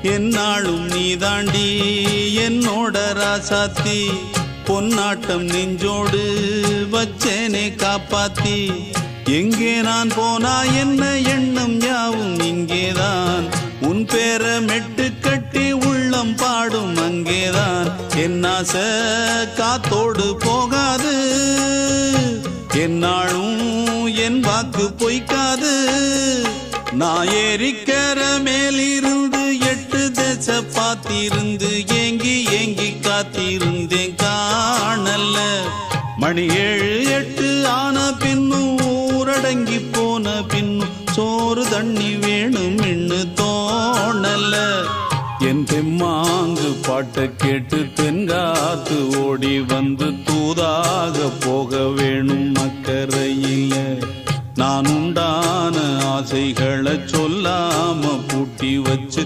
என்னாலும் நீதாண்டி என்னோட ராசாத்தி பொன்னாட்டம் நெஞ்சோடு வச்சேனே காப்பாத்தி எங்கே நான் போனா என்ன எண்ணம் யாவும் இங்கேதான் உன் பேர மெட்டு கட்டி உள்ளம் பாடும் அங்கேதான் என் ஆசை காத்தோடு போகாது என்னாலும் என் வாக்கு பொய்க்காது நான் ஏறிக்கிற மேலிருந்து 8 தேச பார்த்திருந்து ஏங்கி ஏங்கி காத்திருந்தேன் காணல மணி 7 8 ஆன பின்னும் ஊரடங்கி போன பின்னும் சோறு தண்ணி வேணும் இன்னு தோணல என் தெம்மாங்கு பாட்டை கேட்டு தென்காத்து ஓடி வந்து தூதாக போக வேணும் அக்கறையில நான் உண்டான ஆசைகளை சொல்லாம பூட்டி வச்சு